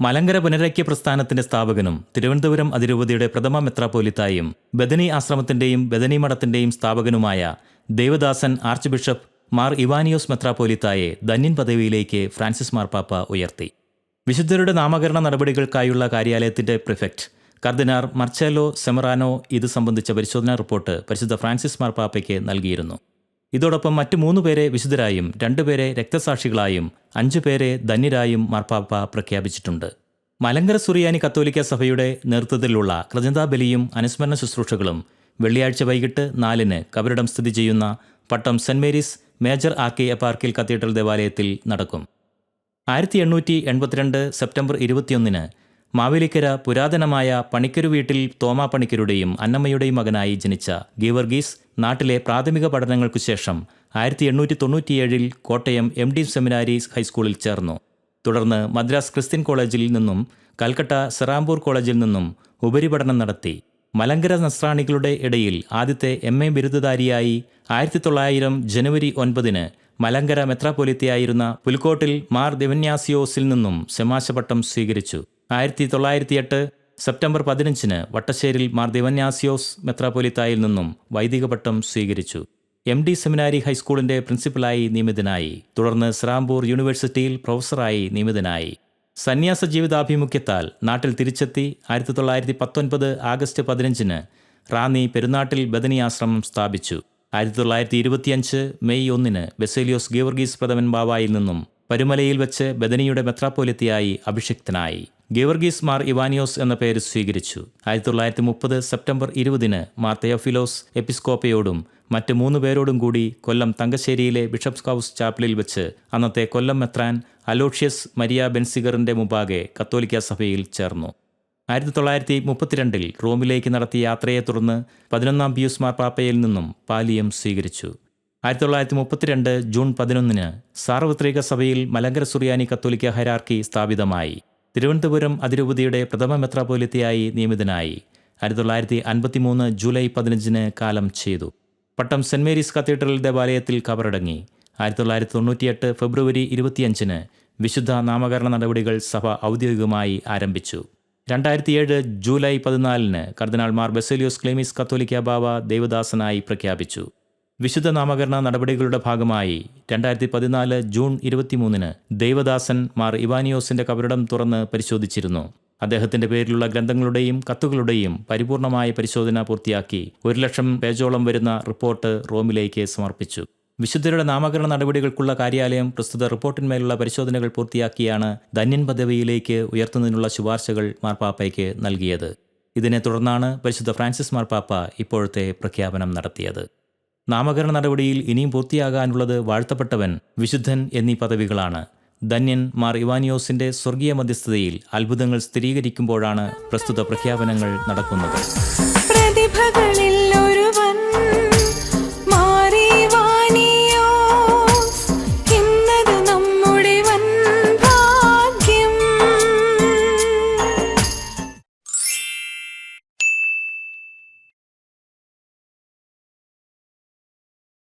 മലങ്കര പുനരൈക്യ പ്രസ്ഥാനത്തിന്റെ സ്ഥാപകനും തിരുവനന്തപുരം അതിരൂപതയുടെ പ്രഥമ മെത്രാപ്പോലിത്തായും ബദനി ആശ്രമത്തിന്റെയും ബദനി മഠത്തിന്റെയും സ്ഥാപകനുമായ ദേവദാസൻ ആർച്ച് ബിഷപ്പ് മാർ ഇവാനിയോസ് മെത്രാപ്പോലിത്തായെ ധന്യൻ പദവിയിലേക്ക് ഫ്രാൻസിസ് മാർപ്പാപ്പ ഉയർത്തി. വിശുദ്ധരുടെ നാമകരണ നടപടികൾക്കായുള്ള കാര്യാലയത്തിന്റെ പ്രിഫെക്ട് കർദിനാൾ മർച്ചേലോ സെമറാനോ ഇത് സംബന്ധിച്ച പരിശോധനാ റിപ്പോർട്ട് പരിശുദ്ധ ഫ്രാൻസിസ് മാർപ്പാപ്പയ്ക്ക് നൽകിയിരുന്നു. ഇതോടൊപ്പം മറ്റ് 3 പേരെ വിശുദ്ധരായും 2 പേരെ രക്തസാക്ഷികളായും 5 പേരെ ധന്യരായും മാർപ്പാപ്പ പ്രഖ്യാപിച്ചിട്ടുണ്ട്. മലങ്കര സുറിയാനി കത്തോലിക്ക സഭയുടെ നേതൃത്വത്തിലുള്ള കൃതജ്ഞതാബലിയും അനുസ്മരണ ശുശ്രൂഷകളും വെള്ളിയാഴ്ച വൈകിട്ട് 4-ന് കബറിടം സ്ഥിതി ചെയ്യുന്ന പട്ടം സെന്റ് മേരീസ് മേജർ ആർക്കി എപ്പാർക്കിൽ കത്തീഡ്രൽ ദേവാലയത്തിൽ നടക്കും. 1882 സെപ്റ്റംബർ 21-ന് മാവേലിക്കര പുരാതനമായ പണിക്കരു വീട്ടിൽ തോമാ പണിക്കരുടെയും അന്നമ്മയുടെയും മകനായി ജനിച്ച ഗീവർഗീസ് നാട്ടിലെ പ്രാഥമിക പഠനങ്ങൾക്കു ശേഷം 1897 കോട്ടയം MD സെമിനാരി ഹൈസ്കൂളിൽ ചേർന്നു. തുടർന്ന് മദ്രാസ് ക്രിസ്ത്യൻ കോളേജിൽ നിന്നും കൽക്കട്ട സെറാംപൂർ കോളേജിൽ നിന്നും ഉപരിപഠനം നടത്തി. മലങ്കര നസ്രാണികളുടെ ഇടയിൽ ആദ്യത്തെ MA ബിരുദധാരിയായി 1900 ജനുവരി 9-ന് മലങ്കര മെത്രാപ്പൊലിത്തയായിരുന്ന പുൽക്കോട്ടിൽ മാർ ദിവന്യാസിയോസിൽ നിന്നും ശമാശപട്ടം സ്വീകരിച്ചു. 1908 സെപ്റ്റംബർ 15-ന് വട്ടശ്ശേരിൽ മാർ ദിവന്യാസിയോസ് മെത്രാപ്പൊലിത്തായിൽ നിന്നും വൈദിക പട്ടം സ്വീകരിച്ചു. MD സെമിനാരി ഹൈസ്കൂളിന്റെ പ്രിൻസിപ്പലായി നിയമിതനായി. തുടർന്ന് സെറാംപൂർ യൂണിവേഴ്സിറ്റിയിൽ പ്രൊഫസറായി നിയമിതനായി. സന്യാസ ജീവിതാഭിമുഖ്യത്താൽ നാട്ടിൽ തിരിച്ചെത്തി 1919 ആഗസ്റ്റ് 15-ന് റാന്നി പെരുന്നാട്ടിൽ ബദനി ആശ്രമം സ്ഥാപിച്ചു. 1925 മെയ് 1-ന് ബസേലിയോസ് ഗീവർഗീസ് പ്രഥമൻ ബാവായിൽ നിന്നും പരുമലയിൽ വെച്ച് ബദനിയുടെ മെത്രാപ്പൊലിത്തയായി അഭിഷിക്തനായി. ഗീവർഗീസ് മാർ ഇവാനിയോസ് എന്ന പേര് സ്വീകരിച്ചു. 1930 സെപ്റ്റംബർ 20-ന് മാർ തെയോഫിലോസ് എപ്പിസ്കോപ്പയോടും മറ്റ് 3 പേരോടും കൂടി കൊല്ലം തങ്കശ്ശേരിയിലെ ബിഷപ്സ് ഹൗസ് ചാപ്പലിൽ വെച്ച് അന്നത്തെ കൊല്ലം മെത്രാൻ അലോഷ്യസ് മരിയ ബെൻസിഗറിന്റെ മുമ്പാകെ കത്തോലിക്ക സഭയിൽ ചേർന്നു. 1932 റോമിലേക്ക് നടത്തിയ യാത്രയെ തുടർന്ന് 11-ാം പിയൂസ് മാർപ്പാപ്പയിൽ നിന്നും പാലിയം സ്വീകരിച്ചു. 1932 ജൂൺ 11-ന് സാർവത്രിക സഭയിൽ മലങ്കര സുറിയാനി കത്തോലിക്ക ഹൈറാർക്കി സ്ഥാപിതമായി. തിരുവനന്തപുരം അതിരൂപതയുടെ പ്രഥമ മെത്രാപ്പൊലിത്തയായി നിയമിതനായി. 1953 ജൂലൈ 15-ന് കാലം ചെയ്തു. പട്ടം സെന്റ് മേരീസ് കത്തീഡ്രൽ ദേവാലയത്തിൽ കബറടങ്ങി. 1998 ഫെബ്രുവരി 25-ന് വിശുദ്ധ നാമകരണ നടപടികൾ സഭ ഔദ്യോഗികമായി ആരംഭിച്ചു. 2007 ജൂലൈ 14-ന് കർദിനാൾ മാർ ബസേലിയോസ് ക്ലീമീസ് കത്തോലിക്ക ബാവ ദേവദാസനായി പ്രഖ്യാപിച്ചു. വിശുദ്ധ നാമകരണ നടപടികളുടെ ഭാഗമായി 2014 ജൂൺ 23-ന് ദേവദാസൻ മാർ ഇവാനിയോസിന്റെ കബറിടം തുറന്ന് പരിശോധിച്ചിരുന്നു. അദ്ദേഹത്തിന്റെ പേരിലുള്ള ഗ്രന്ഥങ്ങളുടെയും കത്തുകളുടെയും പരിപൂർണമായ പരിശോധന പൂർത്തിയാക്കി 1,00,000 പേജോളം വരുന്ന റിപ്പോർട്ട് റോമിലേക്ക് സമർപ്പിച്ചു. വിശുദ്ധരുടെ നാമകരണ നടപടികൾക്കുള്ള കാര്യാലയം പ്രസ്തുത റിപ്പോർട്ടിന്മേലുള്ള പരിശോധനകൾ പൂർത്തിയാക്കിയാണ് ധന്യൻ പദവിയിലേക്ക് ഉയർത്തുന്നതിനുള്ള ശുപാർശകൾ മാർപ്പാപ്പയ്ക്ക് നൽകിയത്. ഇതിനെ തുടർന്നാണ് പരിശുദ്ധ ഫ്രാൻസിസ് മാർപ്പാപ്പ ഇപ്പോഴത്തെ പ്രഖ്യാപനം നടത്തിയത്. നാമകരണ നടപടിയിൽ ഇനിയും പൂർത്തിയാകാനുള്ളത് വാഴ്ത്തപ്പെട്ടവൻ, വിശുദ്ധൻ എന്നീ പദവികളാണ്. ധന്യൻ മാർ ഇവാനിയോസിന്റെ സ്വർഗീയ മധ്യസ്ഥതയിൽ അത്ഭുതങ്ങൾ സ്ഥിരീകരിക്കുമ്പോഴാണ് പ്രസ്തുത പ്രഖ്യാപനങ്ങൾ നടക്കുന്നത്.